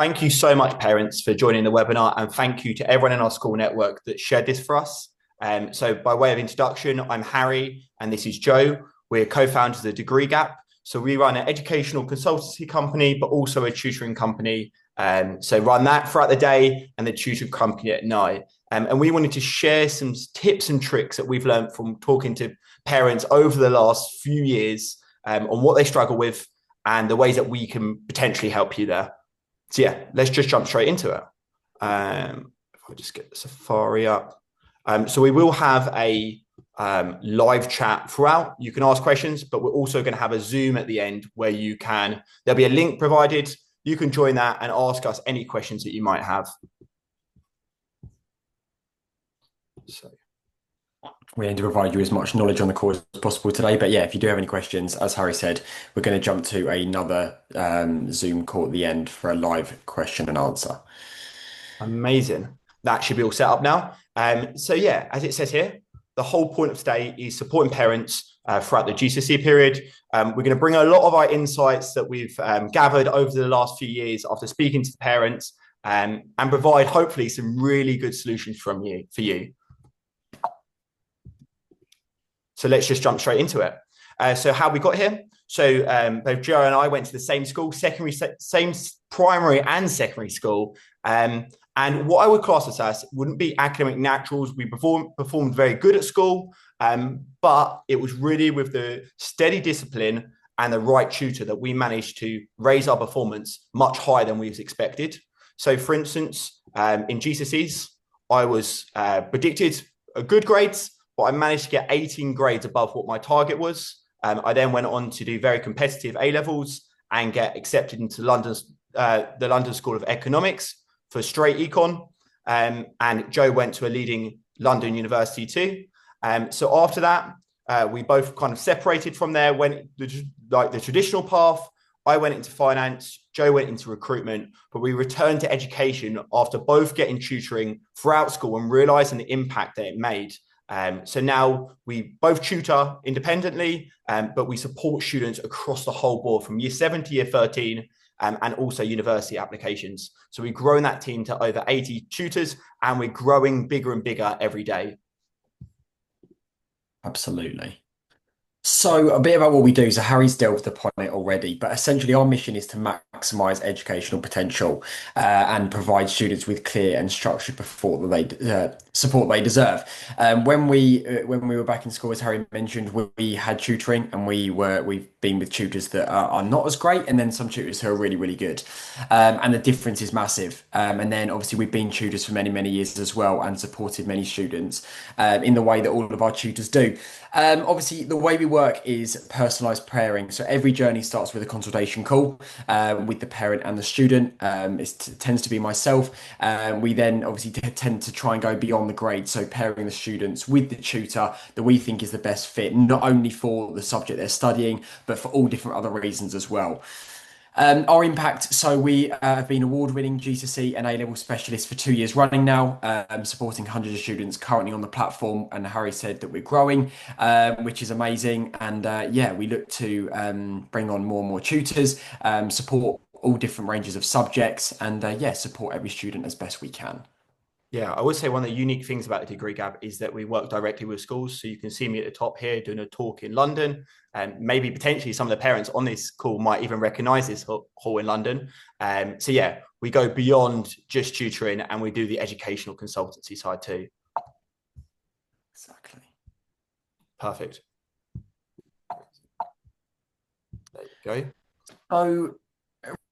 Thank you so much, parents, for joining the webinar, and thank you to everyone in our school network that shared this for us. So by way of introduction, I'm Harry, and this is Joe. We're co-founders of the Degree Gap. So we run an educational consultancy company, but also a tutoring company. So run that throughout the day and the tutoring company at night. And we wanted to share some tips and tricks that we've learned from talking to parents over the last few years on what they struggle with and the ways that we can potentially help you there. So yeah, let's just jump straight into it. If I just get the Safari up. So we will have a live chat throughout. You can ask questions, but we're also going to have a Zoom at the end where there'll be a link provided. You can join that and ask us any questions that you might have. So we aim to provide you as much knowledge on the course as possible today. But yeah, if you do have any questions, as Harry said, we're going to jump to another Zoom call at the end for a live question and answer. Amazing. That should be all set up now. So yeah, as it says here, the whole point of today is supporting parents throughout the GCSE period. We're going to bring a lot of our insights that we've gathered over the last few years after speaking to the parents and provide hopefully some really good solutions for you. So let's just jump straight into it. So how we got here. So both Joe and I went to the same school, same primary and secondary school. And what I would class as wouldn't be academic naturals. We performed very good at school, but it was really with the steady discipline and the right tutor that we managed to raise our performance much higher than we was expected. So for instance, in GCSEs, I was predicted good grades, but I managed to get 18 grades above what my target was. I then went on to do very competitive A-levels and get accepted into the London School of Economics for straight econ. And Joe went to a leading London university too. So after that, we both kind of separated from there, went like the traditional path. I went into finance, Joe went into recruitment, but we returned to education after both getting tutoring throughout school and realizing the impact that it made. So now we both tutor independently, but we support students across the whole board from year 7 to year 13 and also university applications. So we've grown that team to over 80 tutors and we're growing bigger and bigger every day. Absolutely. So a bit about what we do. So Harry's delved upon it already, but essentially our mission is to maximize educational potential and provide students with clear and structured support they deserve. When we were back in school, as Harry mentioned, we had tutoring, and we've been with tutors that are not as great, and then some tutors who are really, really good. And the difference is massive. And then obviously we've been tutors for many, many years as well, and supported many students in the way that all of our tutors do. Obviously, the way we work is personalised pairing. So every journey starts with a consultation call with the parent and the student. It tends to be myself. We then obviously tend to try and go beyond the grade. So pairing the students with the tutor that we think is the best fit, not only for the subject they're studying, but for all different other reasons as well. Our impact, so we have been award-winning GCSE and A-level specialists for 2 years running now, supporting hundreds of students currently on the platform, and Harry said that we're growing, which is amazing, and yeah, we look to bring on more and more tutors, support all different ranges of subjects, and yeah, support every student as best we can. Yeah, I would say one of the unique things about the Degree Gap is that we work directly with schools. So you can see me at the top here doing a talk in London, and maybe potentially some of the parents on this call might even recognize this hall in London. So yeah, we go beyond just tutoring and we do the educational consultancy side too. Exactly. Perfect. There you go. So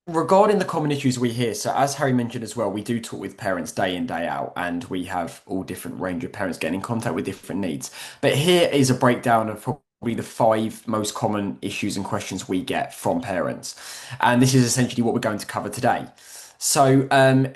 regarding the common issues we hear, so as Harry mentioned as well, we do talk with parents day in, day out, and we have all different range of parents getting in contact with different needs. But here is a breakdown of probably the 5 most common issues and questions we get from parents. And this is essentially what we're going to cover today. So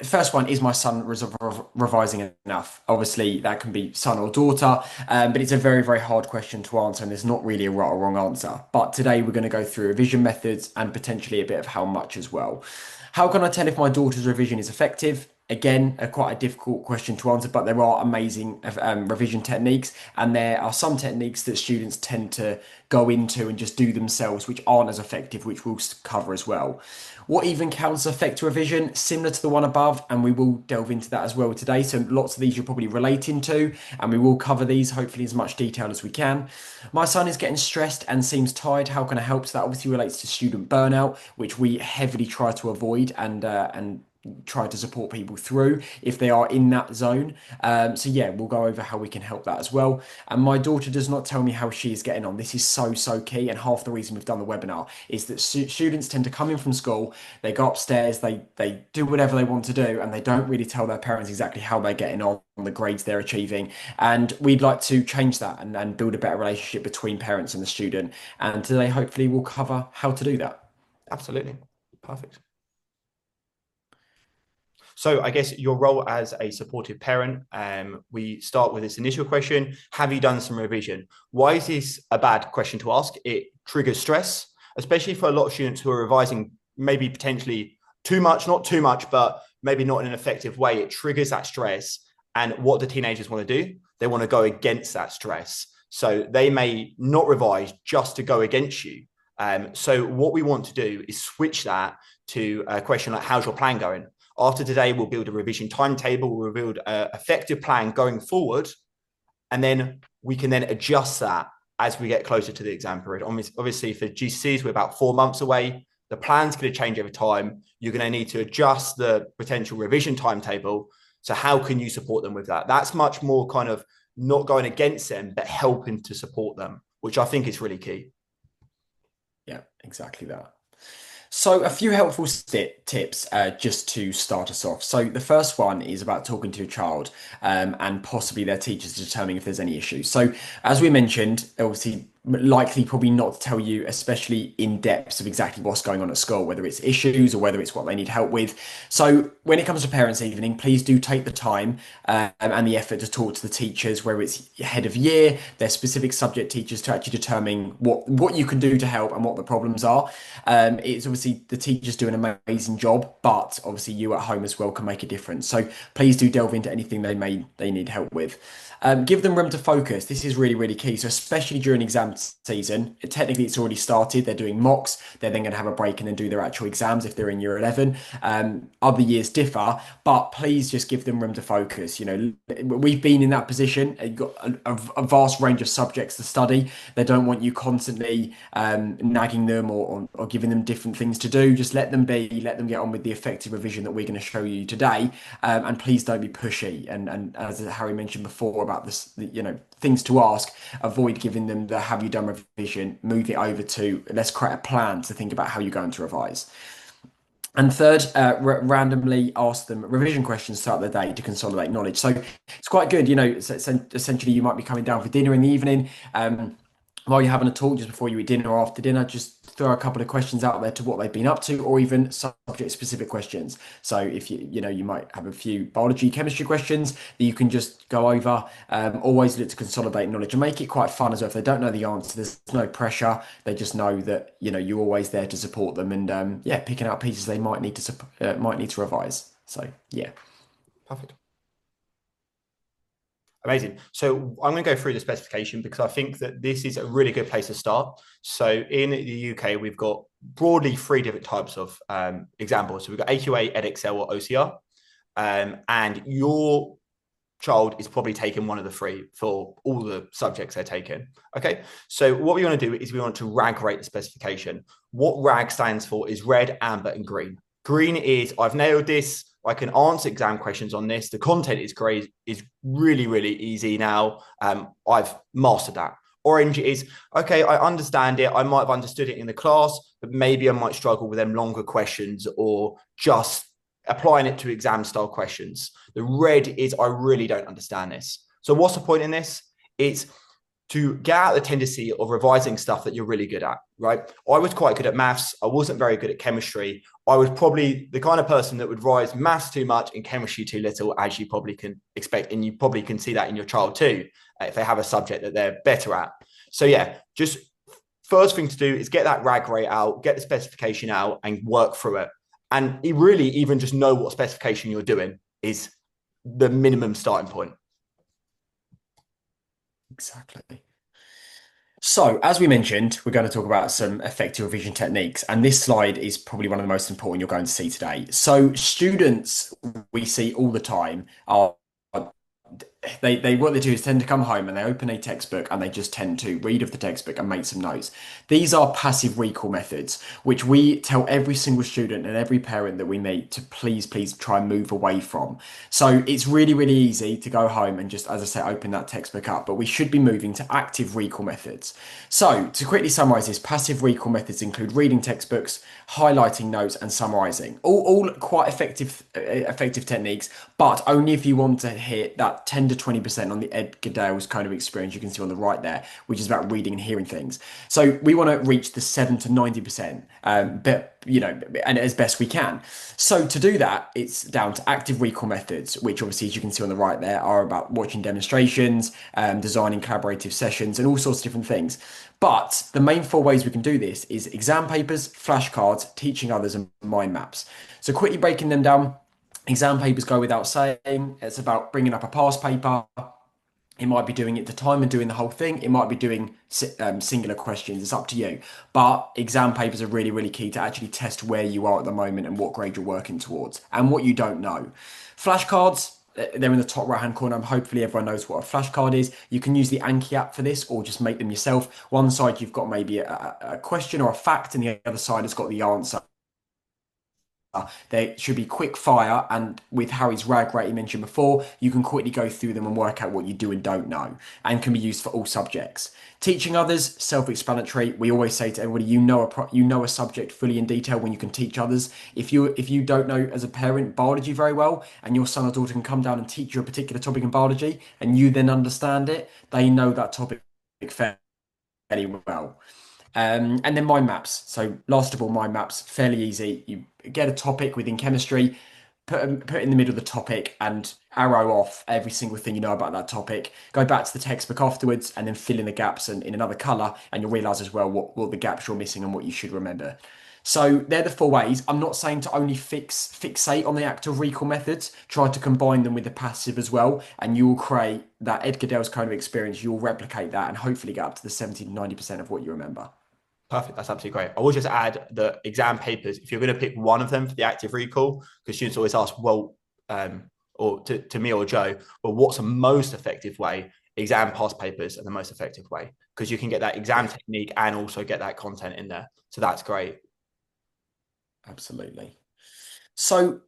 first one, is my son revising enough? Obviously, that can be son or daughter, but it's a very, very hard question to answer, and there's not really a right or wrong answer. But today we're going to go through revision methods and potentially a bit of how much as well. How can I tell if my daughter's revision is effective? Again, quite a difficult question to answer, but there are amazing revision techniques, and there are some techniques that students tend to go into and just do themselves, which aren't as effective, which we'll cover as well. What even counts as effective revision? Similar to the one above, and we will delve into that as well today. So lots of these you're probably relating to, and we will cover these hopefully as much detail as we can. My son is getting stressed and seems tired. How can I help? So that obviously relates to student burnout, which we heavily try to avoid and try to support people through if they are in that zone. So yeah, we'll go over how we can help that as well. And my daughter does not tell me how she is getting on. This is so key, and half the reason we've done the webinar is that students tend to come in from school, they go upstairs, they do whatever they want to do, and they don't really tell their parents exactly how they're getting on, the grades they're achieving. And we'd like to change that and build a better relationship between parents and the student. And today, hopefully, we'll cover how to do that. Absolutely. Perfect. So I guess your role as a supportive parent, we start with this initial question. Have you done some revision? Why is this a bad question to ask? It triggers stress, especially for a lot of students who are revising maybe potentially too much, not too much, but maybe not in an effective way. It triggers that stress. And what do teenagers want to do? They want to go against that stress. So they may not revise just to go against you. So what we want to do is switch that to a question like, how's your plan going? After today, we'll build a revision timetable, we'll build an effective plan going forward, and then we can then adjust that as we get closer to the exam period. Obviously, for GCSEs, we're about 4 months away. The plan's going to change over time. You're going to need to adjust the potential revision timetable. So how can you support them with that? That's much more kind of not going against them, but helping to support them, which I think is really key. Yeah, exactly that. So, a few helpful tips just to start us off. So, the first one is about talking to a child and possibly their teachers determining if there's any issues. So, as we mentioned, obviously, likely probably not to tell you, especially in depth, of exactly what's going on at school, whether it's issues or whether it's what they need help with. So, when it comes to parents' evening, please do take the time and the effort to talk to the teachers, whether it's head of year, their specific subject teachers, to actually determine what you can do to help and what the problems are. It's obviously the teachers do an amazing job, but obviously you at home as well can make a difference. So please do delve into anything they need help with. Give them room to focus. This is really key. So especially during exam season, technically it's already started. They're doing mocks. They're then going to have a break and then do their actual exams if they're in year 11. Other years differ, but please just give them room to focus. You know, we've been in that position. You've got a vast range of subjects to study. They don't want you constantly nagging them or giving them different things to do. Just let them be, let them get on with the effective revision that we're going to show you today. And please don't be pushy. And as Harry mentioned before about this, you know, things to ask, avoid giving them the have you done revision, move it over to let's create a plan to think about how you're going to revise. And third, randomly ask them revision questions throughout the day to consolidate knowledge. So it's quite good, you know, essentially you might be coming down for dinner in the evening. While you're having a talk just before you eat dinner or after dinner, just throw a couple of questions out there to what they've been up to, or even subject specific questions. So if you know, you might have a few biology, chemistry questions that you can just go over. Always look to consolidate knowledge and make it quite fun as well. If they don't know the answer, there's no pressure. They just know that, you know, you're always there to support them, and yeah, picking out pieces they might need to revise. So yeah. Perfect. Amazing. So I'm going to go through the specification because I think that this is a really good place to start. So in the UK, we've got broadly 3 different types of examples. So we've got AQA, EdXL, or OCR. And your child is probably taking one of the 3 for all the subjects they're taking. Okay. So what we want to do is we want to RAG rate the specification. What RAG stands for is red, amber, and green. Green is I've nailed this. I can answer exam questions on this. The content is great, is really easy now. I've mastered that. Orange is, okay, I understand it. I might have understood it in the class, but maybe I might struggle with them longer questions or just applying it to exam style questions. The red is, I really don't understand this. So what's the point in this? It's to get out the tendency of revising stuff that you're really good at, right? I was quite good at maths. I wasn't very good at chemistry. I was probably the kind of person that would revise maths too much and chemistry too little, as you probably can expect. And you probably can see that in your child too, if they have a subject that they're better at. So yeah, just first thing to do is get that RAG rate out, get the specification out and work through it. And really even just know what specification you're doing. is the minimum starting point. Exactly. So, as we mentioned, we're going to talk about some effective revision techniques, and this slide is probably one of the most important you're going to see today. So, students we see all the time are they what they do is tend to come home and they open a textbook and they just tend to read of the textbook and make some notes. These are passive recall methods, which we tell every single student and every parent that we meet to please try and move away from. So it's really easy to go home and just, as I say, open that textbook up, but we should be moving to active recall methods. So to quickly summarize this, passive recall methods include reading textbooks, highlighting notes, and summarizing. All quite effective techniques, but only if you want to hit that 10 to 20% on the Edgar Dale's kind of experience you can see on the right there, which is about reading and hearing things. So we want to reach the 7 to 90%, but and as best we can. So to do that, it's down to active recall methods, which obviously, as you can see on the right there, are about watching demonstrations, designing collaborative sessions, and all sorts of different things. But the main four ways we can do this is exam papers, flashcards, teaching others, and mind maps. So quickly breaking them down. Exam papers go without saying. It's about bringing up a past paper. It might be doing it to time and doing the whole thing. It might be doing singular questions. It's up to you. But exam papers are really key to actually test where you are at the moment and what grade you're working towards and what you don't know. Flashcards, they're in the top right-hand corner. Hopefully everyone knows what a flashcard is. You can use the Anki app for this or just make them yourself. One side you've got maybe a question or a fact and the other side has got the answer. They should be quick fire, and with Harry's RAG rate he mentioned before, you can quickly go through them and work out what you do and don't know, and can be used for all subjects. Teaching others, self-explanatory. We always say to everybody, you know a subject fully in detail when you can teach others. If you don't know as a parent biology very well, and your son or daughter can come down and teach you a particular topic in biology, and you then understand it, they know that topic fairly well. And then mind maps. So last of all, mind maps, fairly easy. You get a topic within chemistry, put it in the middle of the topic and arrow off every single thing you know about that topic. Go back to the textbook afterwards and then fill in the gaps and in another colour, and you'll realise as well what the gaps you're missing and what you should remember. So they're the four ways. I'm not saying to only fixate on the active recall methods. Try to combine them with the passive as well, and you will create that Edgar Dale's kind of experience. You'll replicate that and hopefully get up to the 70 to 90% of what you remember. Perfect. That's absolutely great. I will just add the exam papers. If you're going to pick one of them for the active recall, because students always ask, well, or to me or Joe, well, what's the most effective way? Exam past papers are the most effective way because you can get that exam technique and also get that content in there. So that's great. Absolutely. So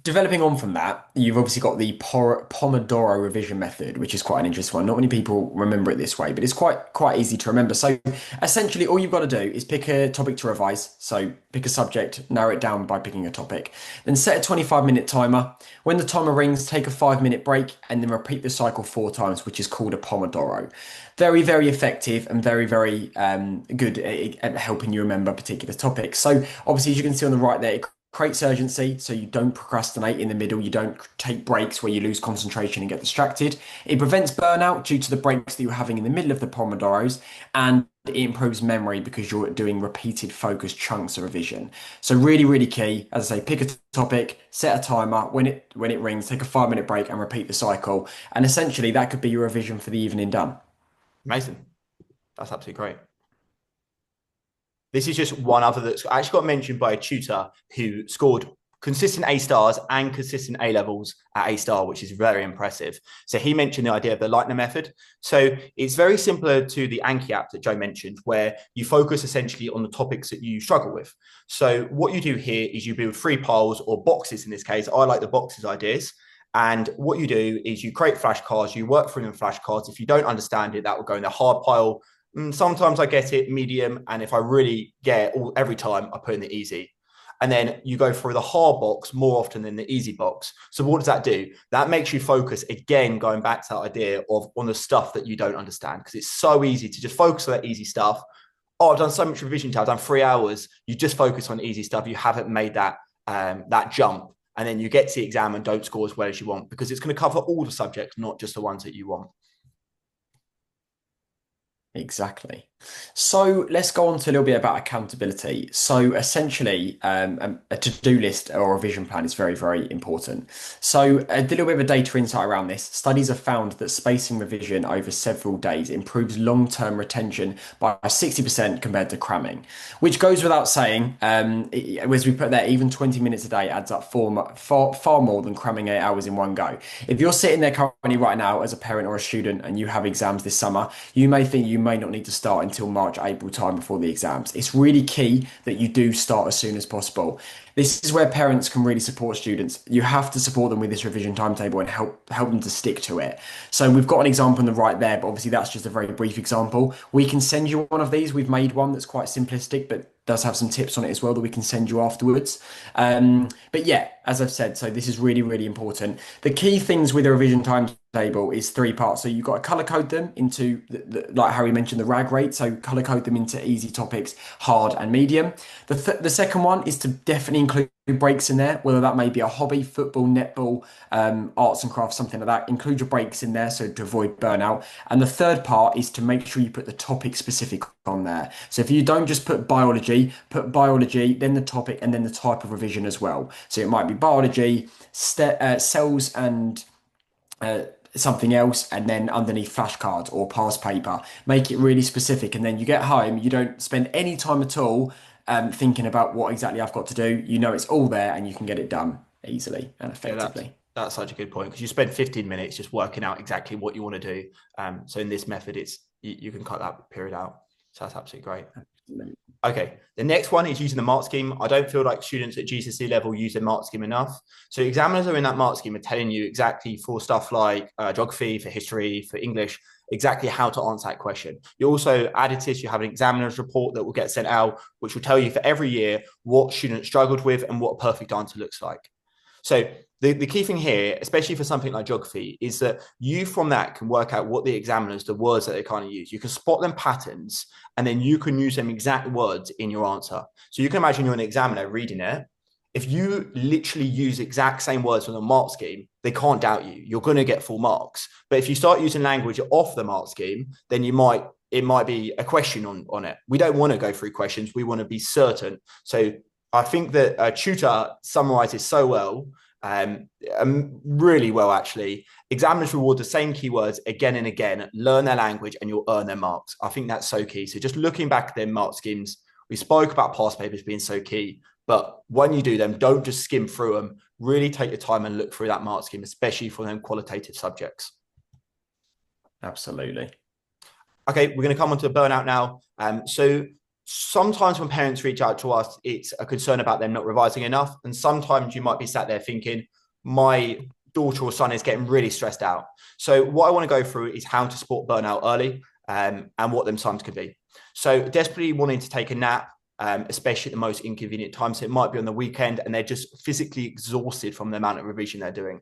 developing on from that, you've obviously got the Pomodoro revision method, which is quite an interesting one. Not many people remember it this way, but it's quite easy to remember. So essentially, all you've got to do is pick a topic to revise. So pick a subject, narrow it down by picking a topic. Then set a 25-minute timer. When the timer rings, take a 5-minute break and then repeat the cycle 4 times, which is called a Pomodoro. Very effective and very good at helping you remember particular topics. So obviously, as you can see on the right there, it creates urgency so you don't procrastinate in the middle, you don't take breaks where you lose concentration and get distracted. It prevents burnout due to the breaks that you're having in the middle of the Pomodoros, and it improves memory because you're doing repeated focused chunks of revision. So really key. As I say, pick a topic, set a timer. When it rings, take a 5-minute break and repeat the cycle, and essentially that could be your revision for the evening done. Amazing. That's absolutely great. This is just one other that's actually got mentioned by a tutor who scored consistent A stars and consistent A levels at A star, which is very impressive. So he mentioned the idea of the Lightner method. So it's very similar to the Anki app that Joe mentioned, where you focus essentially on the topics that you struggle with. So what you do here is you build 3 piles or boxes in this case. I like the boxes ideas. And what you do is you create flashcards, you work through them flashcards. If you don't understand it, that will go in the hard pile. Sometimes I get it medium, and if I really get it every time, I put in the easy. And then you go through the hard box more often than the easy box. So what does that do? That makes you focus again, going back to that idea of on the stuff that you don't understand, because it's so easy to just focus on that easy stuff. Oh, I've done so much revision today, I've done 3 hours. You just focus on easy stuff. You haven't made that that jump. And then you get to the exam and don't score as well as you want, because it's going to cover all the subjects, not just the ones that you want. Exactly. So let's go on to a little bit about accountability. So essentially, a to-do list or a revision plan is very, very important. So a little bit of a data insight around this. Studies have found that spacing revision over several days improves long-term retention by 60% compared to cramming, which goes without saying. As we put there, even 20 minutes a day adds up far more than cramming 8 hours in one go. If you're sitting there currently right now as a parent or a student and you have exams this summer, you may think you may not need to start until March, April time before the exams. It's really key that you do start as soon as possible. This is where parents can really support students. You have to support them with this revision timetable and help them to stick to it. So we've got an example on the right there, but obviously that's just a very brief example. We can send you one of these. We've made one that's quite simplistic, but does have some tips on it as well that we can send you afterwards. But yeah, as I've said, so this is really, really important. The key things with a revision timetable is three parts. So you've got to color code them into, like Harry mentioned, the RAG rate. So color code them into easy topics, hard and medium. The second one is to definitely include breaks in there, whether that may be a hobby, football, netball, arts and crafts, something like that. Include your breaks in there so to avoid burnout. And the third part is to make sure you put the topic specific on there. So if you don't just put biology, then the topic, and then the type of revision as well. So it might be biology, cells and something else, and then underneath flashcards or past paper. Make it really specific, and then you get home, you don't spend any time at all thinking about what exactly I've got to do. You know it's all there, and you can get it done easily and Yeah, effectively. that's such a good point because you spend 15 minutes just working out exactly what you want to do. So in this method, you can cut that period out. So that's absolutely great. Okay, the next one is using the mark scheme. I don't feel like students at GCSE level use the mark scheme enough. So examiners are in that mark scheme are telling you exactly for stuff like geography, for history, for English, exactly how to answer that question. You also added to this, you have an examiner's report that will get sent out, which will tell you for every year what students struggled with and what a perfect answer looks like. So the key thing here, especially for something like geography, is that you from that can work out what the examiners, the words that they kind of use. You can spot them patterns and then you can use them exact words in your answer. So you can imagine you're an examiner reading it. If you literally use exact same words from the mark scheme, they can't doubt you. You're going to get full marks. But if you start using language off the mark scheme, then it might be a question on it. We don't want to go through questions. We want to be certain. So I think that a tutor summarizes so well, really well, actually. Examiners reward the same keywords again and again, learn their language, and you'll earn their marks. I think that's so key. So just looking back at their mark schemes, we spoke about past papers being so key, but when you do them, don't just skim through them. Really take your time and look through that mark scheme, especially for them qualitative subjects. Absolutely. Okay, we're going to come on to burnout now. So sometimes when parents reach out to us, it's a concern about them not revising enough. And sometimes you might be sat there thinking, my daughter or son is getting really stressed out. So what I want to go through is how to spot burnout early and what them signs could be. So desperately wanting to take a nap, especially at the most inconvenient times. So it might be on the weekend and they're just physically exhausted from the amount of revision they're doing.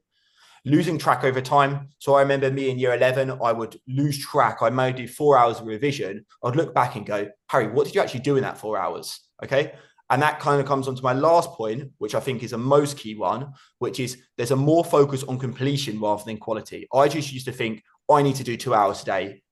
Losing track over time. So I remember me in year 11, I would lose track. I might do 4 hours of revision. I'd look back and go, Harry, what did you actually do in that 4 hours? Okay. And that kind of comes on to my last point, which I think is a most key one, which is there's a more focus on completion rather than quality. I just used to think I need to do 2 hours a day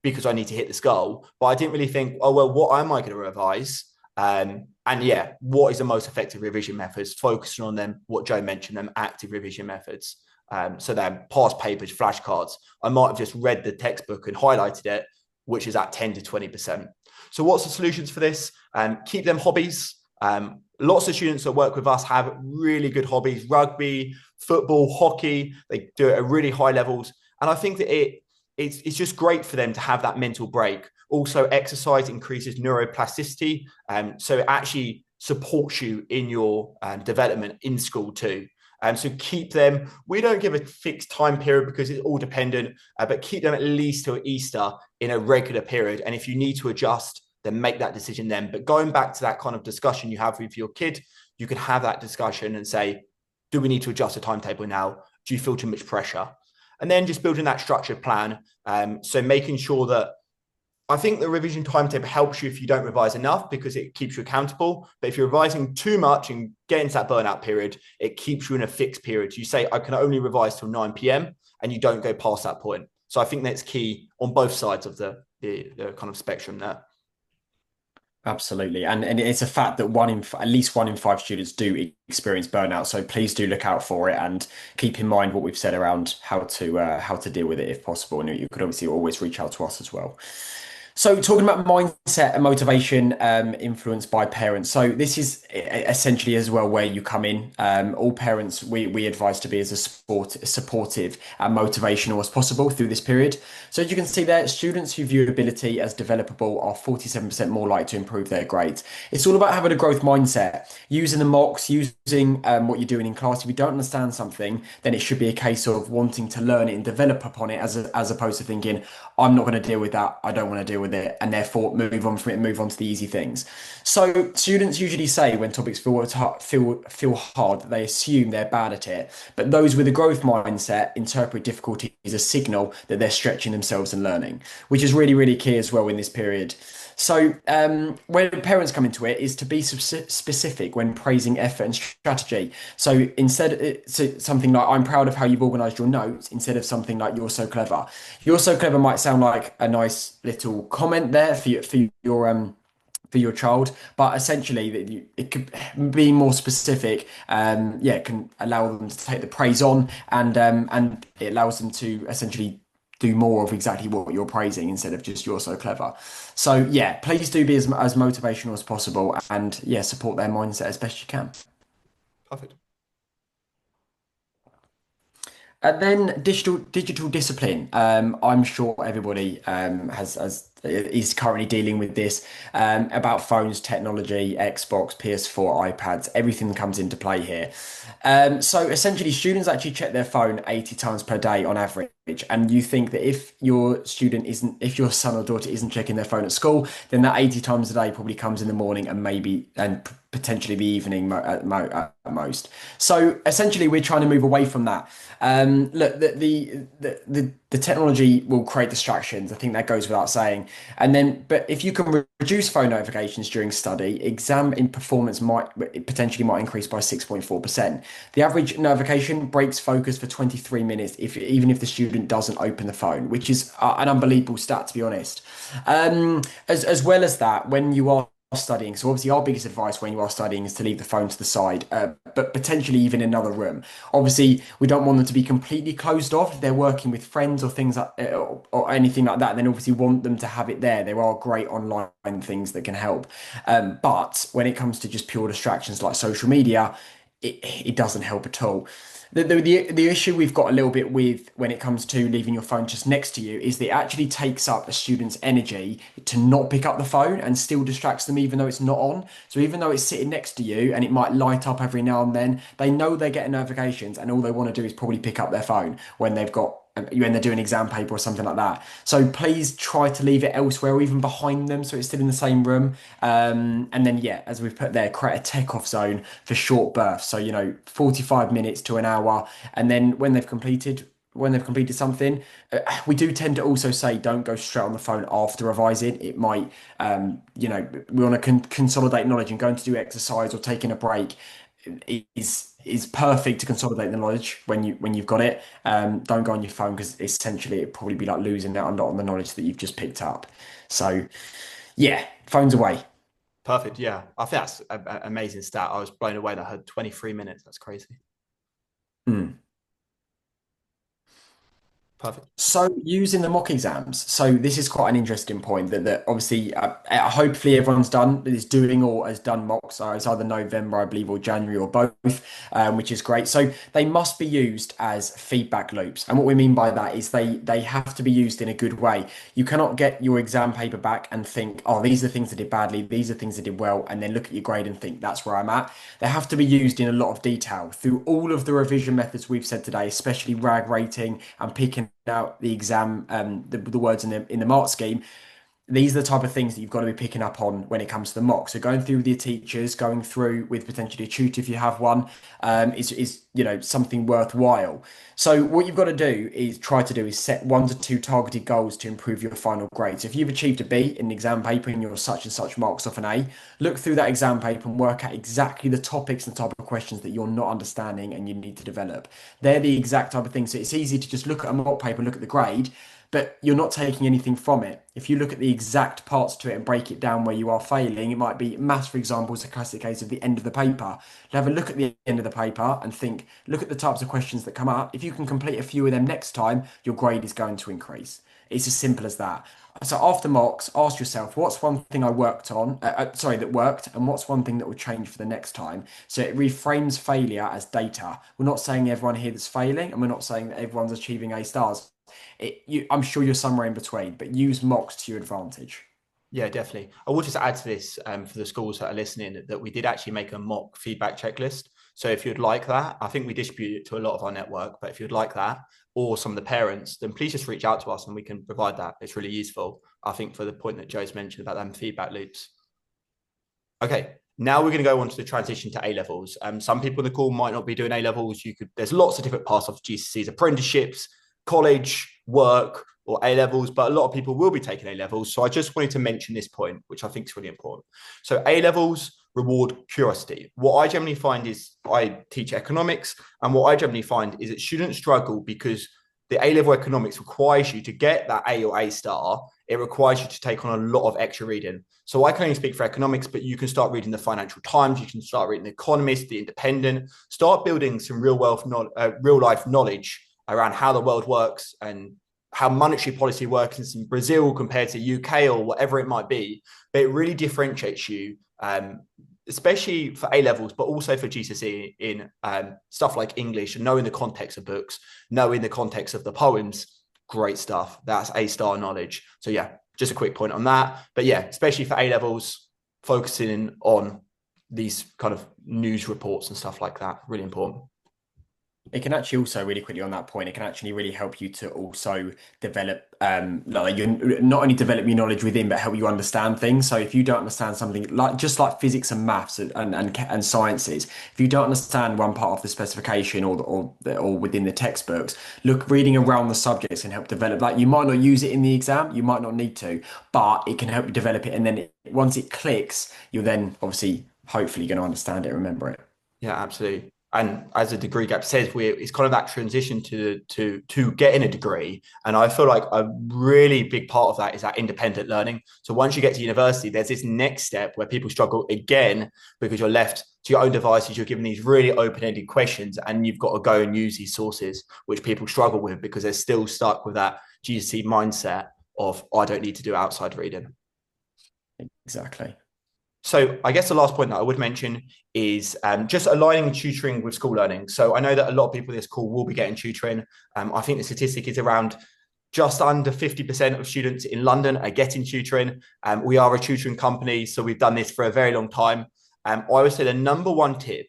because I need to hit this goal. But I didn't really think, oh, well, what am I going to revise? And yeah, what is the most effective revision methods? Focusing on them, what Joe mentioned, them active revision methods. So then past papers, flashcards. I might have just read the textbook and highlighted it, which is at 10 to 20%. So what's the solutions for this? Keep them hobbies. Lots of students that work with us have really good hobbies, rugby, football, hockey. They do it at really high levels. And I think that it's just great for them to have that mental break. Also, exercise increases neuroplasticity. So it actually supports you in your development in school too. So keep them. We don't give a fixed time period because it's all dependent, but keep them at least till Easter in a regular period. And if you need to adjust, then make that decision then. But going back to that kind of discussion you have with your kid, you can have that discussion and say, do we need to adjust the timetable now? Do you feel too much pressure? And then just building that structured plan. So making sure that I think the revision timetable helps you if you don't revise enough because it keeps you accountable. But if you're revising too much and get into that burnout period, it keeps you in a fixed period. You say, I can only revise till 9 p.m. and you don't go past that point. So I think that's key on both sides of the the kind of spectrum there. Absolutely. And it's a fact that at least 1 in 5 students do experience burnout. So please do look out for it and keep in mind what we've said around how to deal with it if possible. And you could obviously always reach out to us as well. So, talking about mindset and motivation influenced by parents. So, this is essentially as well where you come in. All parents, we advise to be as supportive and motivational as possible through this period. So, as you can see there, students who view ability as developable are 47% more likely to improve their grades. It's all about having a growth mindset, using the mocks, using what you're doing in class. If you don't understand something, then it should be a case of wanting to learn it and develop upon it as opposed to thinking, I'm not going to deal with that. I don't want to deal with it, and therefore move on from it and move on to the easy things. So students usually say when topics feel hard, they assume they're bad at it. But those with a growth mindset interpret difficulty as a signal that they're stretching themselves and learning, which is really, really key as well in this period. So, when parents come into it, is to be specific when praising effort and strategy. So something like "I'm proud of how you've organised your notes," instead of something like "You're so clever." "You're so clever" might sound like a nice little comment there for your child, but essentially it could be more specific. Yeah, it can allow them to take the praise on, and it allows them to essentially do more of exactly what you're praising instead of just "you're so clever." So yeah, please do be as motivational as possible, and yeah, support their mindset as best you can. Perfect. And then digital discipline. I'm sure everybody has is currently dealing with this about phones, technology, Xbox, PS4, iPads. Everything comes into play here. So essentially, students actually check their phone 80 times per day on average. And you think that if your son or daughter isn't checking their phone at school, then that 80 times a day probably comes in the morning and potentially the evening at most. So essentially, we're trying to move away from that. Look, the technology will create distractions. I think that goes without saying. But if you can reduce phone notifications during study, exam in performance might increase by 6.4%. The average notification breaks focus for 23 minutes even if the student doesn't open the phone, which is an unbelievable stat, to be honest. As well as that, when you are studying, so obviously our biggest advice when you are studying is to leave the phone to the side, but potentially even in another room. Obviously, we don't want them to be completely closed off. If they're working with friends or things like, or anything like that, then obviously want them to have it there. There are great online things that can help. But when it comes to just pure distractions like social media, it doesn't help at all. The issue we've got a little bit with when it comes to leaving your phone just next to you is that it actually takes up a student's energy to not pick up the phone and still distracts them even though it's not on. So even though it's sitting next to you and it might light up every now and then, they know they're getting notifications and all they want to do is probably pick up their phone when they're doing exam paper or something like that. So please try to leave it elsewhere or even behind them so it's still in the same room. And then, yeah, as we've put there, create a tech off zone for short bursts. So, 45 minutes to an hour. And then when they've completed something, we do tend to also say don't go straight on the phone after revising. It might, we want to consolidate knowledge, and going to do exercise or taking a break is perfect to consolidate the knowledge when you've got it. Don't go on your phone because essentially it'd probably be like losing out on the knowledge that you've just picked up. So yeah, phones away. Perfect. Yeah. I think that's an amazing stat. I was blown away that I heard 23 minutes. That's crazy. Mm. Perfect. So using the mock exams, so this is quite an interesting point that obviously hopefully everyone's done is doing or has done mocks. So it's either November, I believe, or January or both, which is great. So they must be used as feedback loops, and what we mean by that is they have to be used in a good way. You cannot get your exam paper back and think, oh, these are the things I did badly, these are things I did well, and then look at your grade and think that's where I'm at. They have to be used in a lot of detail through all of the revision methods we've said today, especially RAG rating and picking out the exam, the words in the mark scheme. These are the type of things that you've got to be picking up on when it comes to the mock. So going through with your teachers, going through with potentially a tutor if you have one, is something worthwhile. So what you've got to do is set 1 to 2 targeted goals to improve your final grade. So if you've achieved a B in an exam paper and you're such and such marks off an A, look through that exam paper and work out exactly the topics and type of questions that you're not understanding and you need to develop. They're the exact type of things. So it's easy to just look at a mock paper, look at the grade. but you're not taking anything from it. If you look at the exact parts to it and break it down where you are failing, it might be maths, for example, is a classic case of the end of the paper. You have a look at the end of the paper and think, look at the types of questions that come up. If you can complete a few of them next time, your grade is going to increase. It's as simple as that. So after mocks, ask yourself, what's one thing I worked on, that worked, and what's one thing that would change for the next time? So it reframes failure as data. We're not saying everyone here is failing, and we're not saying that everyone's achieving A stars. I'm sure you're somewhere in between, but use mocks to your advantage. Yeah, definitely. I will just add to this for the schools that are listening that we did actually make a mock feedback checklist. So if you'd like that, I think we distribute it to a lot of our network, but if you'd like that or some of the parents, then please just reach out to us and we can provide that. It's really useful, I think, for the point that Joe's mentioned about them feedback loops. Okay, now we're going to go on to the transition to A levels. Some people in the call might not be doing A levels. There's lots of different paths of GCSEs, apprenticeships, college, work, or A levels, but a lot of people will be taking A levels. So I just wanted to mention this point, which I think is really important. So A levels reward curiosity. What I generally find is I teach economics, and what I generally find is that students struggle because the A level economics requires you to get that A or A star. It requires you to take on a lot of extra reading. So I can only speak for economics, but you can start reading the Financial Times, you can start reading The Economist, The Independent, start building some real life knowledge around how the world works and how monetary policy works in Brazil compared to UK or whatever it might be. But it really differentiates you, especially for A levels, but also for GCSE in stuff like English and knowing the context of books, knowing the context of the poems. Great stuff. That's A star knowledge. So yeah, just a quick point on that. But yeah, especially for A levels, focusing on these kind of news reports and stuff like that, really important. It can actually also really quickly on that point, it can actually really help you to also develop like you not only develop your knowledge within, but help you understand things. So if you don't understand something like just like physics and maths and sciences, if you don't understand one part of the specification or within the textbooks, look, reading around the subjects can help develop that. You might not use it in the exam, you might not need to, but it can help you develop it. And then once it clicks, you're then obviously hopefully going to understand it and remember it. Yeah, absolutely. And as the degree gap says, it's kind of that transition to getting a degree. And I feel like a really big part of that is that independent learning. So once you get to university, there's this next step where people struggle again because you're left to your own devices. You're given these really open-ended questions, and you've got to go and use these sources, which people struggle with because they're still stuck with that GCSE mindset of I don't need to do outside reading. Exactly. So I guess the last point that I would mention is just aligning tutoring with school learning. So I know that a lot of people in this call will be getting tutoring. I think the statistic is around just under 50% of students in London are getting tutoring. We are a tutoring company, so we've done this for a very long time. I would say the number one tip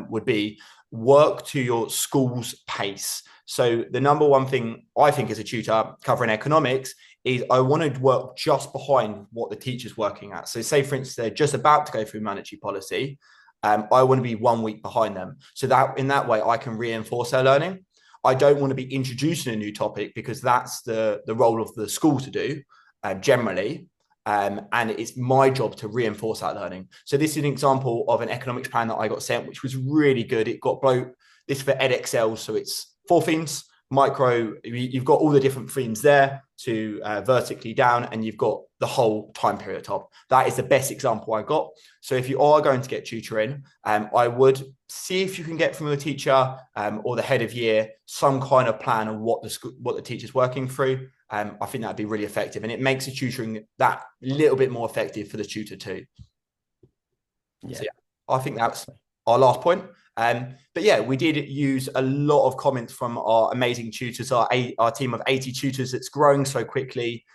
would be work to your school's pace. So the number one thing I think as a tutor covering economics is I want to work just behind what the teacher's working at. So say, for instance, they're just about to go through monetary policy. I want to be 1 week behind them. So that in that way, I can reinforce their learning. I don't want to be introducing a new topic because that's the role of the school to do generally. And it's my job to reinforce that learning. So this is an example of an economics plan that I got sent, which was really good. It got this for EdXL. So it's 4 themes, micro, you've got all the different themes there to vertically down, and you've got the whole time period top. That is the best example I got. So if you are going to get tutoring, I would see if you can get from your teacher or the head of year some kind of plan of what the teacher's working through. I think that'd be really effective, and it makes the tutoring that little bit more effective for the tutor too. Yeah, so, yeah, I think that's our last point. But yeah, we did use a lot of comments from our amazing tutors, our team of 80 tutors that's growing so quickly.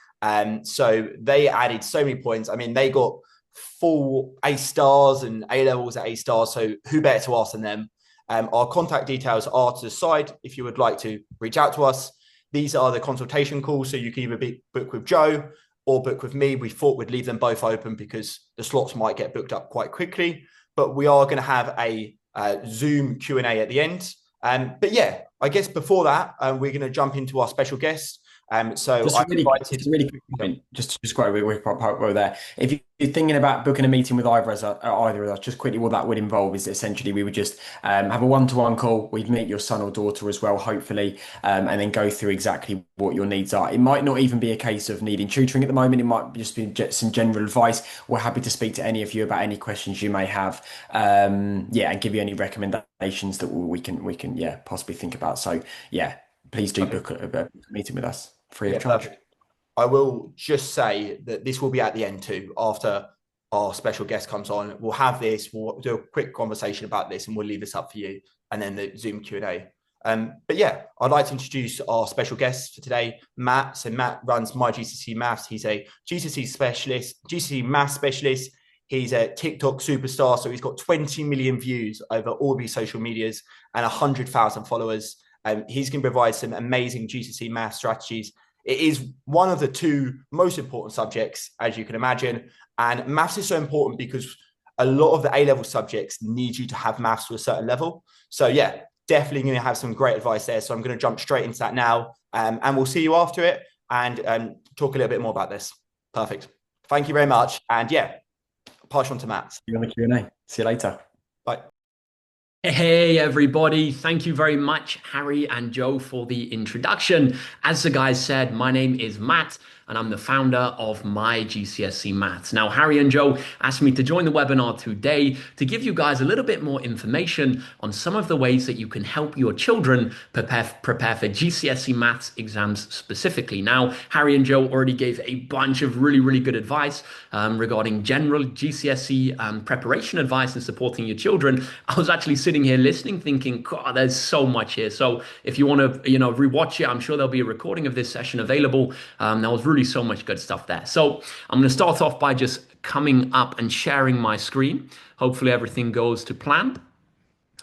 So they added so many points. I mean, they got full A stars and A levels at A stars. So who better to ask than them? Our contact details are to the side if you would like to reach out to us. These are the consultation calls. So you can either book with Joe or book with me. We thought we'd leave them both open because the slots might get booked up quite quickly. But we are going to have a Zoom Q&A at the end. But yeah, I guess before that, we're going to jump into our special guest. So I've Just invited. a really quick point, just quite we're quite there. If you're thinking about booking a meeting with either of us, just quickly, what that would involve is essentially we would just have a one-to-one call. We'd meet your son or daughter as well, hopefully, and then go through exactly what your needs are. It might not even be a case of needing tutoring at the moment. It might just be some general advice. We're happy to speak to any of you about any questions you may have. Yeah, and give you any recommendations that we can yeah possibly think about. So yeah, please do Okay. book a meeting with us free of Yeah, charge. perfect. I will just say that this will be at the end too. After our special guest comes on, we'll have this. We'll do a quick conversation about this, and we'll leave this up for you, and then the Zoom Q&A. But yeah, I'd like to introduce our special guest for today, Matt. So Matt runs My GCSE Maths. He's a GCSE specialist, GCSE Maths specialist. He's a TikTok superstar. So he's got 20 million views over all of his social medias and 100,000 followers. He's going to provide some amazing GCSE math strategies. It is one of the two most important subjects, as you can imagine. And maths is so important because a lot of the A-level subjects need you to have maths to a certain level. So yeah, definitely going to have some great advice there. So I'm going to jump straight into that now. And we'll see you after it and talk a little bit more about this. Perfect. Thank you very much. And yeah, pass on to Matt. See you on the Q&A. See you later. Bye. Hey everybody, thank you very much, Harry and Joe, for the introduction. As the guys said, my name is Matt and I'm the founder of My GCSE Maths. Now, Harry and Joe asked me to join the webinar today to give you guys a little bit more information on some of the ways that you can help your children prepare for GCSE Maths exams specifically. Now, Harry and Joe already gave a bunch of really good advice regarding general GCSE preparation advice and supporting your children. I was actually sitting here listening, thinking, God, there's so much here. So if you want to, rewatch it, I'm sure there'll be a recording of this session available. There was really so much good stuff there. So I'm going to start off by just coming up and sharing my screen. Hopefully everything goes to plan.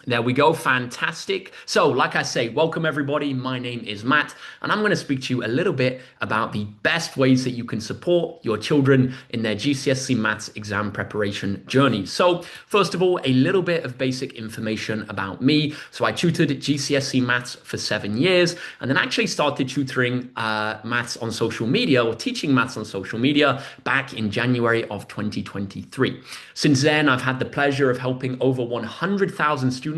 There we go. Fantastic. So, like I say, welcome everybody. My name is Matt, and I'm going to speak to you a little bit about the best ways that you can support your children in their GCSE Maths exam preparation journey. So, first of all, a little bit of basic information about me. So, I tutored GCSE Maths for 7 years, and then actually started tutoring maths on social media, or teaching maths on social media, back in January of 2023. Since then, I've had the pleasure of helping over 100,000 students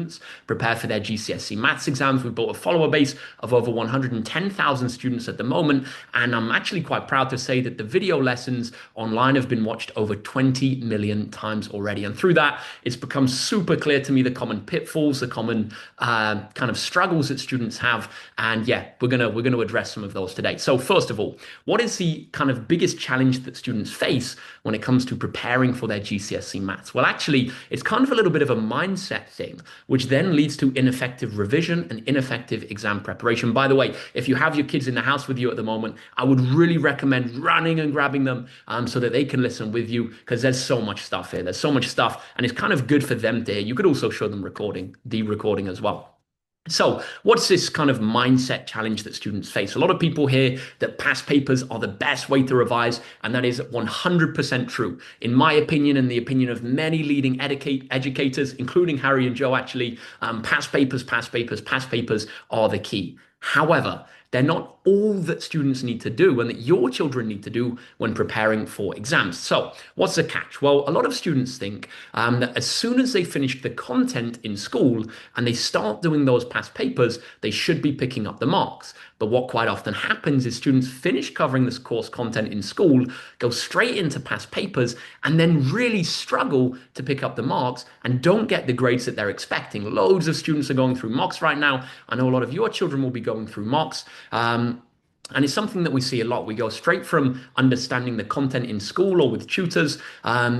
prepare for their GCSE maths exams. We've built a follower base of over 110,000 students at the moment, and I'm actually quite proud to say that the video lessons online have been watched over 20 million times already. And through that, it's become super clear to me the common pitfalls, the common kind of struggles that students have. And yeah, we're gonna address some of those today. So first of all, what is the kind of biggest challenge that students face when it comes to preparing for their GCSE maths? Well, actually, it's kind of a little bit of a mindset thing, which then leads to ineffective revision and ineffective exam preparation. By the way, if you have your kids in the house with you at the moment, I would really recommend running and grabbing them so that they can listen with you, because there's so much stuff here. There's so much stuff, and it's kind of good for them to hear. You could also show them the recording as well. So what's this kind of mindset challenge that students face? A lot of people hear that past papers are the best way to revise, and that is 100% true. In my opinion, and the opinion of many leading educators, including Harry and Joe, actually, past papers are the key. However, they're not all that students need to do and that your children need to do when preparing for exams. So what's the catch? Well, a lot of students think that as soon as they finish the content in school and they start doing those past papers, they should be picking up the marks. But what quite often happens is students finish covering this course content in school, go straight into past papers, and then really struggle to pick up the marks and don't get the grades that they're expecting. Loads of students are going through mocks right now. I know a lot of your children will be going through mocks. And it's something that we see a lot. We go straight from understanding the content in school or with tutors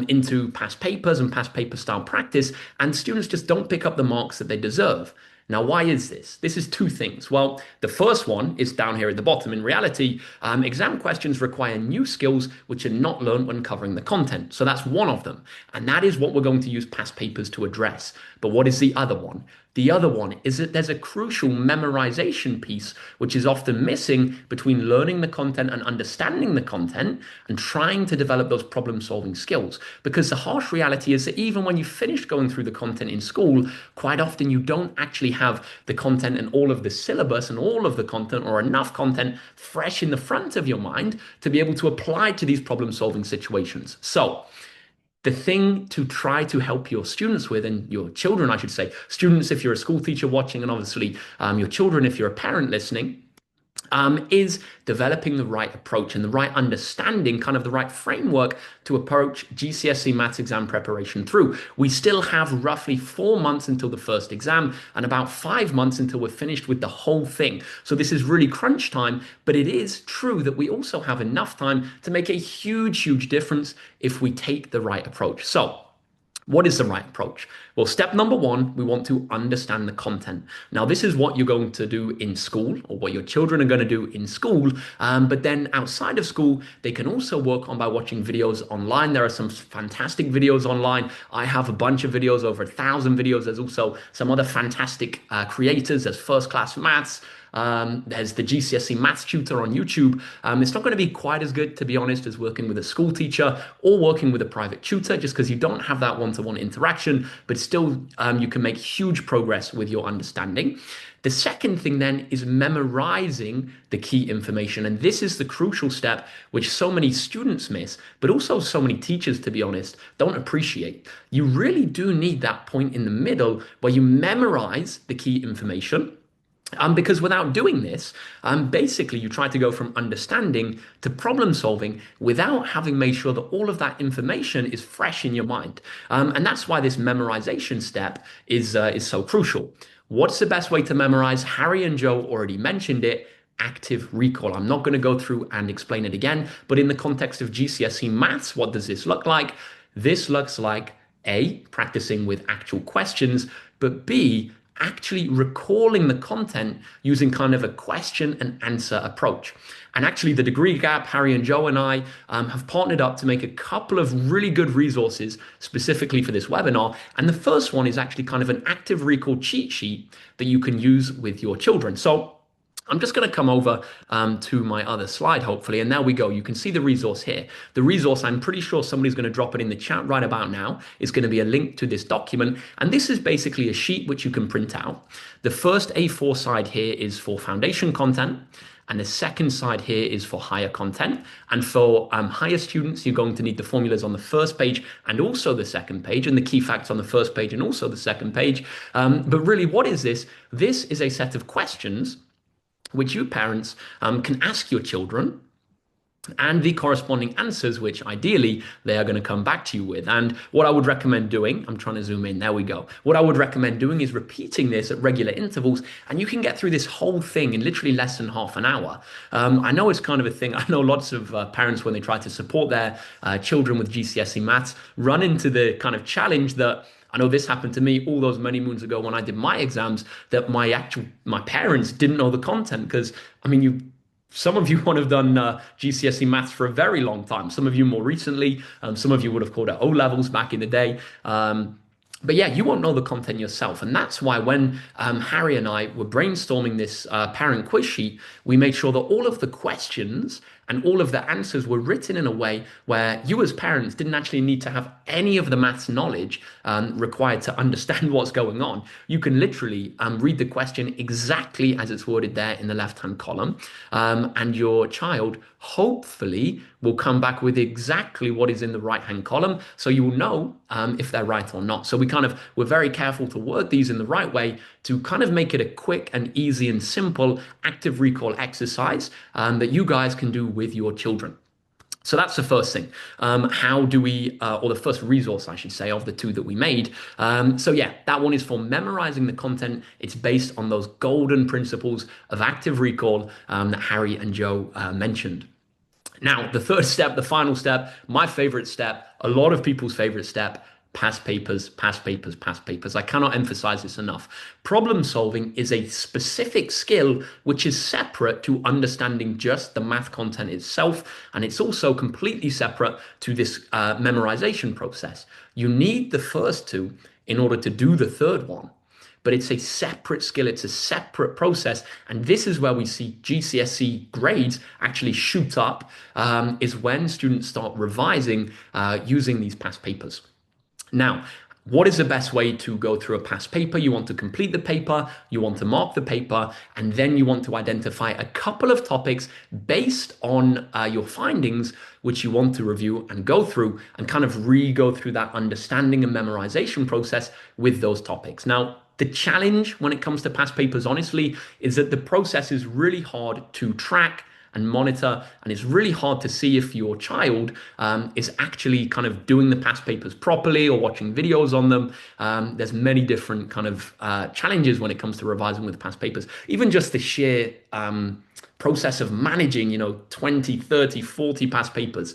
into past papers and past paper style practice, and students just don't pick up the marks that they deserve. Now, why is this? This is two things. Well, the first one is down here at the bottom. In reality, exam questions require new skills which are not learned when covering the content. So that's one of them. And that is what we're going to use past papers to address. But what is the other one? The other one is that there's a crucial memorization piece, which is often missing between learning the content and understanding the content and trying to develop those problem solving skills. Because the harsh reality is that even when you finish going through the content in school, quite often you don't actually have the content and all of the syllabus and all of the content or enough content fresh in the front of your mind to be able to apply to these problem solving situations. So, the thing to try to help your students with, and your children, I should say, students if you're a school teacher watching, and obviously your children if you're a parent listening, is developing the right approach and the right understanding, kind of the right framework to approach GCSE maths exam preparation through. We still have roughly 4 months until the first exam and about 5 months until we're finished with the whole thing. So this is really crunch time, but it is true that we also have enough time to make a huge, huge difference if we take the right approach. So, what is the right approach? Well, step number one, we want to understand the content. Now, this is what you're going to do in school, or what your children are going to do in school. But then outside of school, they can also work on by watching videos online. There are some fantastic videos online. I have a bunch of videos, over 1,000 videos. There's also some other fantastic creators. There's First Class Maths. There's the GCSE maths tutor on YouTube. It's not going to be quite as good, to be honest, as working with a school teacher or working with a private tutor, just because you don't have that one-to-one interaction, but still you can make huge progress with your understanding. The second thing then is memorizing the key information. And this is the crucial step which so many students miss, but also so many teachers, to be honest, don't appreciate. You really do need that point in the middle where you memorize the key information. Because without doing this, basically you try to go from understanding to problem solving without having made sure that all of that information is fresh in your mind. And that's why this memorization step is so crucial. What's the best way to memorize? Harry and Joe already mentioned it. Active recall. I'm not going to go through and explain it again, but in the context of GCSE maths, what does this look like? This looks like A, practicing with actual questions, but B, actually recalling the content using kind of a question and answer approach. And actually, the Degree Gap, Harry and Joe and I have partnered up to make a couple of really good resources specifically for this webinar. And the first one is actually kind of an active recall cheat sheet that you can use with your children. So I'm just going to come over to my other slide, hopefully, and there we go. You can see the resource here. The resource, I'm pretty sure somebody's going to drop it in the chat right about now. It's going to be a link to this document, and this is basically a sheet which you can print out. The first A4 side here is for foundation content, and the second side here is for higher content. And for higher students, you're going to need the formulas on the first page and also the second page, and the key facts on the first page and also the second page. But really, what is this? This is a set of questions which you parents can ask your children, and the corresponding answers, which ideally they are going to come back to you with. And what I would recommend doing, I'm trying to zoom in, there we go. What I would recommend doing is repeating this at regular intervals, and you can get through this whole thing in literally less than half an hour. I know it's kind of a thing. I know lots of parents, when they try to support their children with GCSE maths, run into the kind of challenge that, I know this happened to me all those many moons ago when I did my exams, that my parents didn't know the content, because I mean, some of you would have done GCSE maths for a very long time. Some of you more recently. Some of you would have called it O levels back in the day. But yeah, you won't know the content yourself. And that's why when Harry and I were brainstorming this parent quiz sheet, we made sure that all of the questions and all of the answers were written in a way where you as parents didn't actually need to have any of the maths knowledge required to understand what's going on. You can literally read the question exactly as it's worded there in the left-hand column, and your child hopefully will come back with exactly what is in the right-hand column, so you will know if they're right or not. So we're very careful to word these in the right way to kind of make it a quick and easy and simple active recall exercise that you guys can do with your children. So that's the first thing. How do we, or the first resource, I should say, of the two that we made. So yeah, that one is for memorizing the content. It's based on those golden principles of active recall that Harry and Joe mentioned. Now, the third step, the final step, my favorite step, a lot of people's favorite step, past papers, past papers, past papers. I cannot emphasize this enough. Problem solving is a specific skill which is separate to understanding just the math content itself, and it's also completely separate to this memorization process. You need the first two in order to do the third one. but it's a separate skill, it's a separate process. And this is where we see GCSE grades actually shoot up, is when students start revising using these past papers. Now, what is the best way to go through a past paper? You want to complete the paper, you want to mark the paper, and then you want to identify a couple of topics based on your findings, which you want to review and go through and kind of re-go through that understanding and memorization process with those topics. Now, the challenge when it comes to past papers, honestly, is that the process is really hard to track and monitor, and it's really hard to see if your child is actually kind of doing the past papers properly or watching videos on them. There's many different kind of challenges when it comes to revising with past papers. Even just the sheer process of managing, 20, 30, 40 past papers.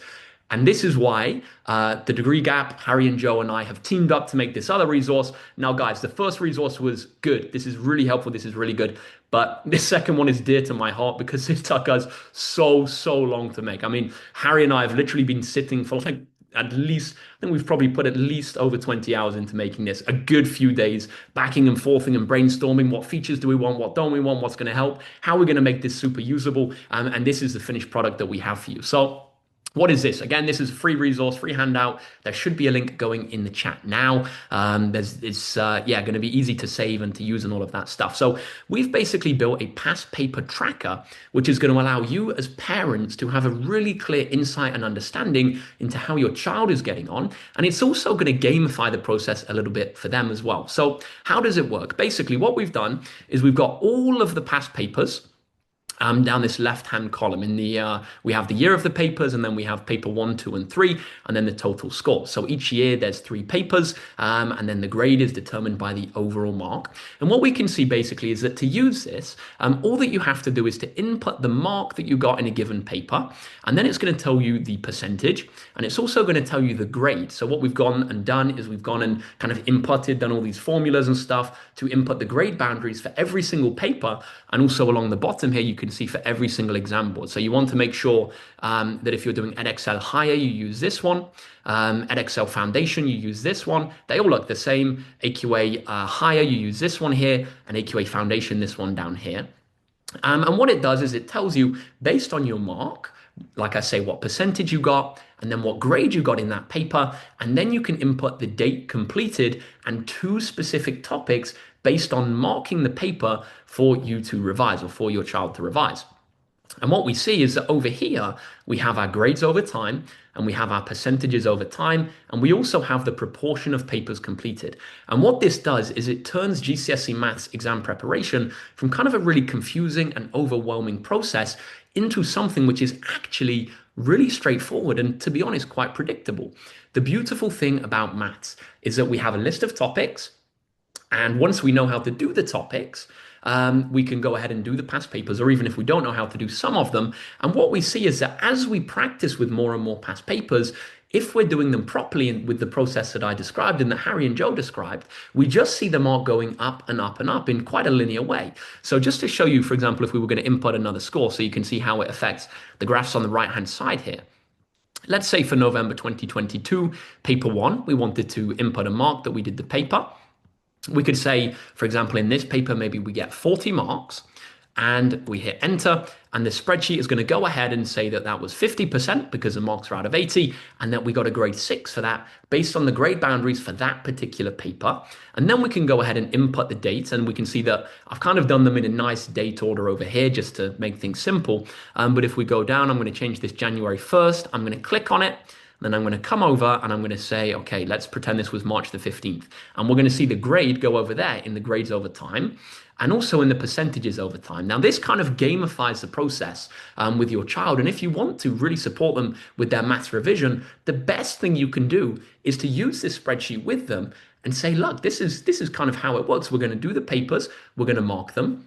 And this is why the Degree Gap, Harry and Joe and I have teamed up to make this other resource. Now, guys, the first resource was good. This is really helpful. This is really good. But this second one is dear to my heart because it took us so long to make. I mean, Harry and I have literally been sitting for like at least, I think we've probably put at least over 20 hours into making this, a good few days, backing and forthing and brainstorming. What features do we want? What don't we want? What's going to help? How are we going to make this super usable? And this is the finished product that we have for you. So what is this? Again, this is a free resource, free handout. There should be a link going in the chat now. It's going to be easy to save and to use and all of that stuff. So we've basically built a past paper tracker, which is going to allow you as parents to have a really clear insight and understanding into how your child is getting on. And it's also going to gamify the process a little bit for them as well. So how does it work? Basically, what we've done is we've got all of the past papers down this left-hand column. We have the year of the papers, and then we have paper 1, 2, and 3, and then the total score. So each year there's 3 papers, and then the grade is determined by the overall mark. And what we can see basically is that to use this, all that you have to do is to input the mark that you got in a given paper, and then it's going to tell you the percentage, and it's also going to tell you the grade. So what we've gone and done is we've gone and kind of done all these formulas and stuff to input the grade boundaries for every single paper, and also along the bottom here you can see for every single exam board. So you want to make sure that if you're doing Edexcel Higher, you use this one. Edexcel Foundation, you use this one. They all look the same. AQA Higher, you use this one here, and AQA Foundation, this one down here. And what it does is it tells you, based on your mark, like I say, what percentage you got, and then what grade you got in that paper, and then you can input the date completed and 2 specific topics based on marking the paper for you to revise or for your child to revise. And what we see is that over here, we have our grades over time, and we have our percentages over time, and we also have the proportion of papers completed. And what this does is it turns GCSE maths exam preparation from kind of a really confusing and overwhelming process into something which is actually really straightforward and, to be honest, quite predictable. The beautiful thing about maths is that we have a list of topics, and once we know how to do the topics, we can go ahead and do the past papers, or even if we don't know how to do some of them. And what we see is that as we practice with more and more past papers, if we're doing them properly and with the process that I described and that Harry and Joe described, we just see the mark going up and up and up in quite a linear way. So just to show you, for example, if we were going to input another score so you can see how it affects the graphs on the right-hand side here. Let's say for November 2022, paper 1, we wanted to input a mark that we did the paper. We could say, for example, in this paper, maybe we get 40 marks, and we hit enter, and the spreadsheet is going to go ahead and say that that was 50% because the marks are out of 80, and that we got a grade 6 for that based on the grade boundaries for that particular paper. And then we can go ahead and input the dates, and we can see that I've kind of done them in a nice date order over here just to make things simple. But if we go down, I'm going to change this January 1st. I'm going to click on it. Then I'm going to come over and I'm going to say, okay, let's pretend this was March the 15th. And we're going to see the grade go over there in the grades over time and also in the percentages over time. Now, this kind of gamifies the process with your child. And if you want to really support them with their maths revision, the best thing you can do is to use this spreadsheet with them and say, look, this is kind of how it works. We're going to do the papers. We're going to mark them.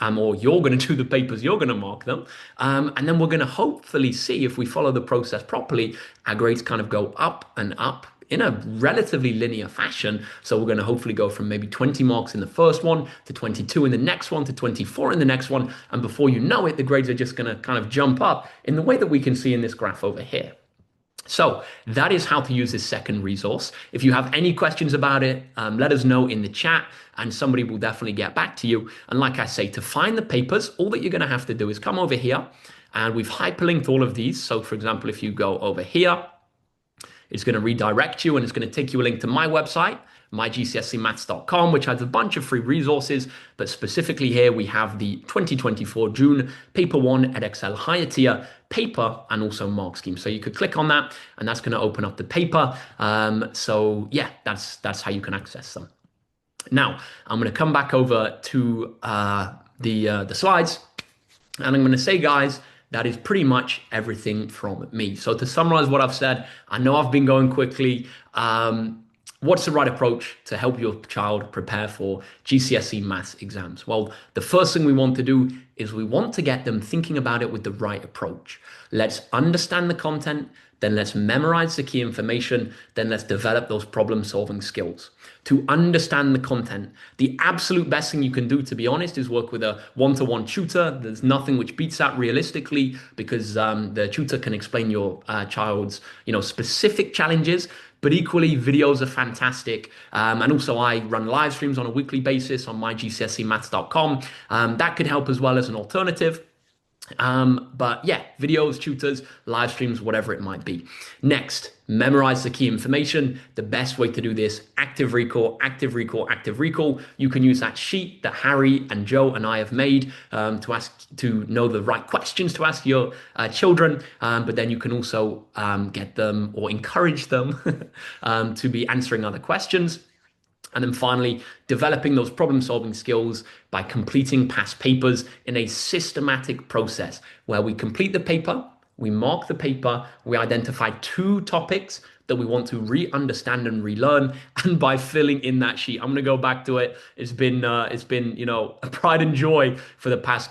Or you're going to do the papers, you're going to mark them. And then we're going to hopefully see if we follow the process properly, our grades kind of go up and up in a relatively linear fashion. So we're going to hopefully go from maybe 20 marks in the first one to 22 in the next one to 24 in the next one. And before you know it, the grades are just going to kind of jump up in the way that we can see in this graph over here. So that is how to use this second resource. If you have any questions about it, let us know in the chat and somebody will definitely get back to you. And like I say, to find the papers, all that you're going to have to do is come over here and we've hyperlinked all of these. So for example, if you go over here, it's going to redirect you and it's going to take you a link to my website, mygcsemaths.com, which has a bunch of free resources. But specifically here, we have the 2024 June Paper 1 Edexcel Higher Tier paper and also mark scheme. So you could click on that and that's going to open up the paper. So yeah, that's how you can access them. Now, I'm going to come back over to the slides and I'm going to say, guys, that is pretty much everything from me. So to summarize what I've said, I know I've been going quickly. What's the right approach to help your child prepare for GCSE maths exams? Well, the first thing we want to do is we want to get them thinking about it with the right approach. Let's understand the content, then let's memorize the key information, then let's develop those problem-solving skills. To understand the content, the absolute best thing you can do, to be honest, is work with a one-to-one tutor. There's nothing which beats that realistically because the tutor can explain your child's, specific challenges. But equally, videos are fantastic. And also, I run live streams on a weekly basis on mygcsemaths.com. That could help as well as an alternative. But yeah, videos, tutors, live streams, whatever it might be. Next, memorize the key information. The best way to do this, active recall, active recall, active recall. You can use that sheet that Harry and Joe and I have made to know the right questions to ask your children. But then you can also get them or encourage them to be answering other questions. And then finally, developing those problem-solving skills by completing past papers in a systematic process where we complete the paper, we mark the paper, we identify 2 topics that we want to re-understand and relearn. And by filling in that sheet, I'm going to go back to it. It's been a pride and joy for the past,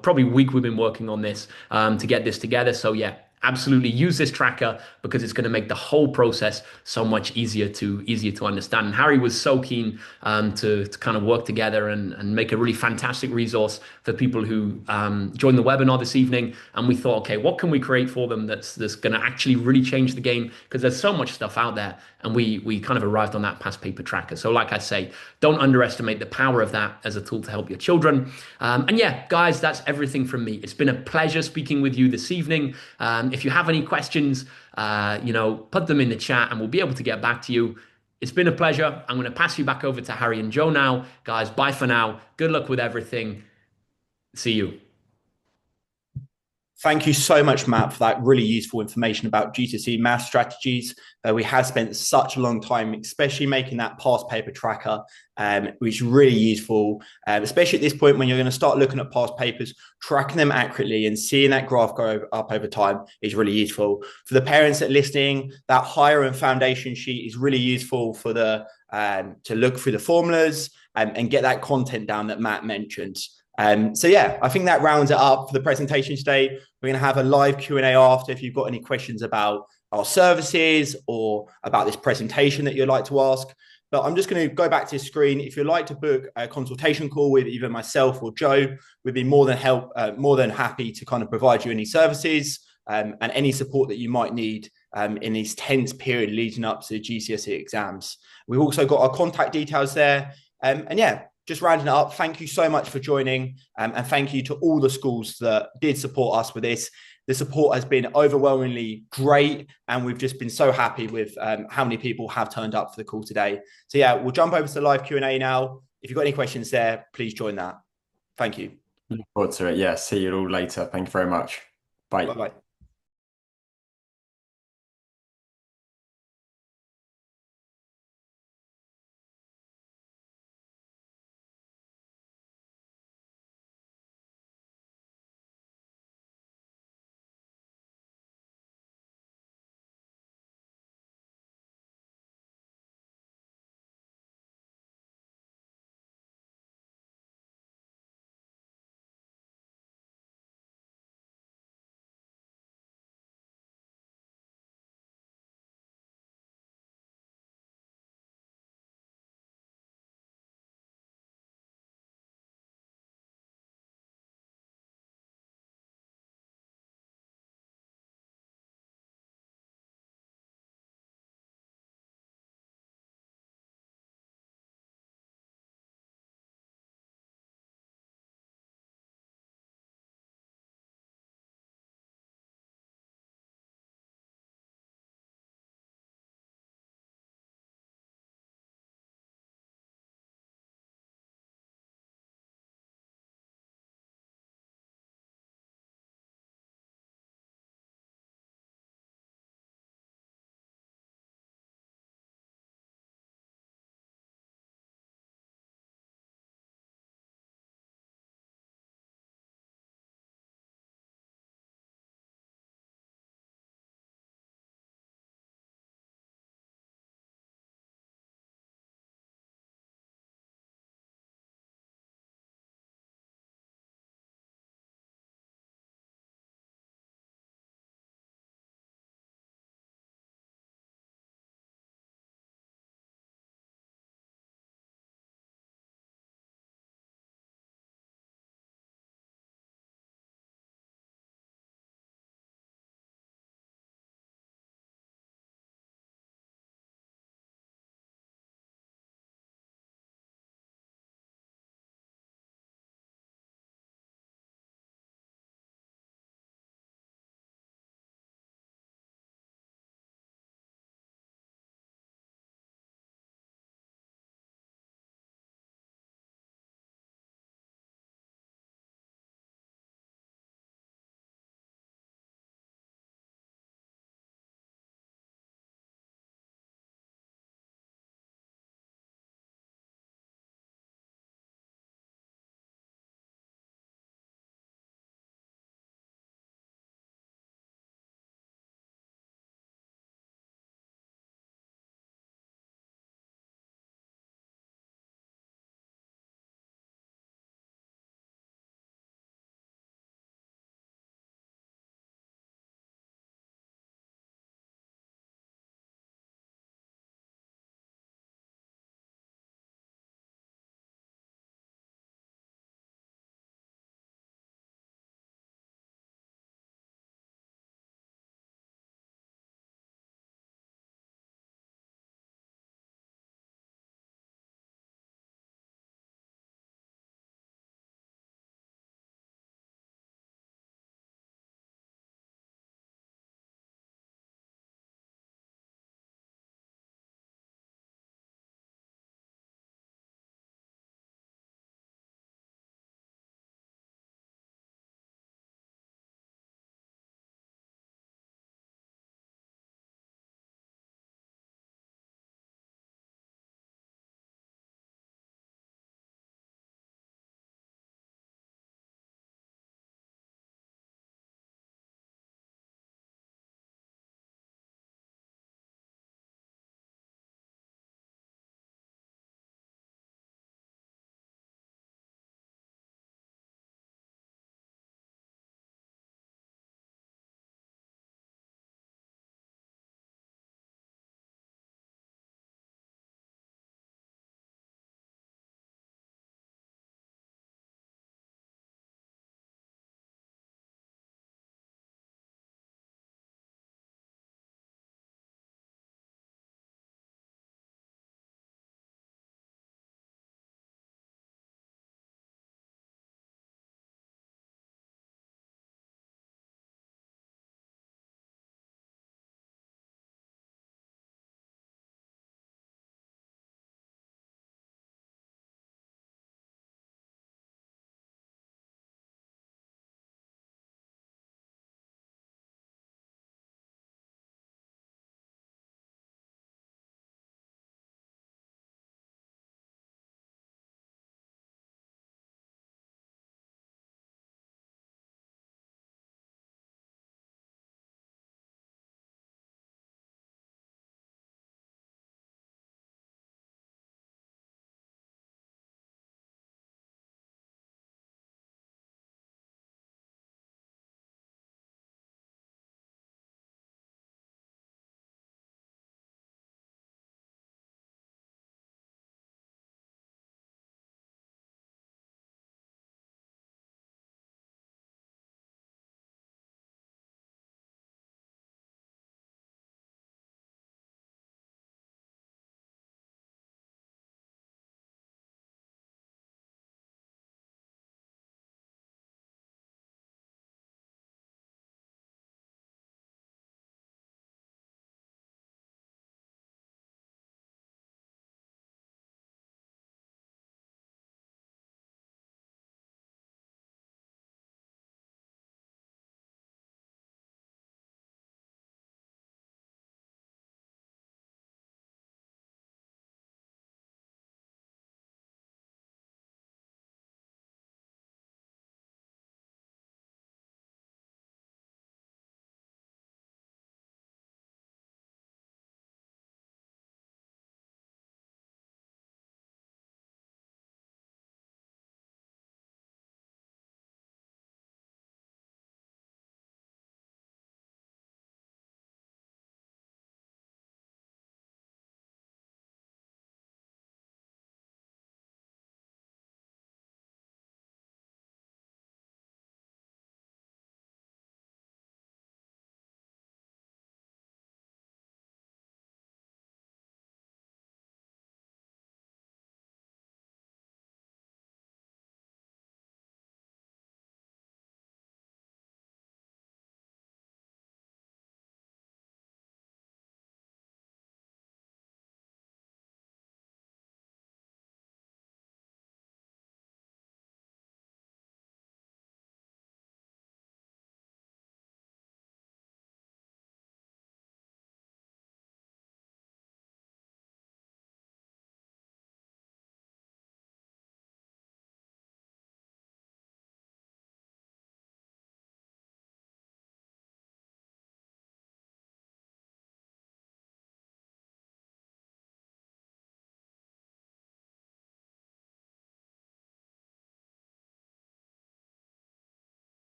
probably week we've been working on this to get this together. So yeah, absolutely use this tracker because it's going to make the whole process so much easier to understand. And Harry was so keen to kind of work together and make a really fantastic resource for people who joined the webinar this evening. And we thought, okay, what can we create for them that's going to actually really change the game? Because there's so much stuff out there. And we kind of arrived on that past paper tracker. So like I say, don't underestimate the power of that as a tool to help your children. And yeah, guys, that's everything from me. It's been a pleasure speaking with you this evening. If you have any questions, put them in the chat and we'll be able to get back to you. It's been a pleasure. I'm going to pass you back over to Harry and Joe now. Guys, bye for now. Good luck with everything. See you. Thank you so much, Matt, for that really useful information about GCSE math strategies. We have spent such a long time, especially making that past paper tracker, which is really useful, especially at this point when you're going to start looking at past papers, tracking them accurately and seeing that graph go up over time is really useful. For the parents that are listening, that higher and foundation sheet is really useful for to look through the formulas and get that content down that Matt mentioned. So yeah, I think that rounds it up for the presentation today. We're going to have a live Q&A after if you've got any questions about our services or about this presentation that you'd like to ask. But I'm just going to go back to the screen. If you'd like to book a consultation call with either myself or Joe, we'd be more than happy to kind of provide you any services and any support that you might need in this tense period leading up to the GCSE exams. We've also got our contact details there. And yeah, just rounding it up, thank you so much for joining and thank you to all the schools that did support us with this. The support has been overwhelmingly great and we've just been so happy with how many people have turned up for the call today. So yeah, we'll jump over to the live Q&A now. If you've got any questions there, please join that. Thank you. Look forward to it. Yeah, see you all later. Thank you very much. Bye. Bye-bye.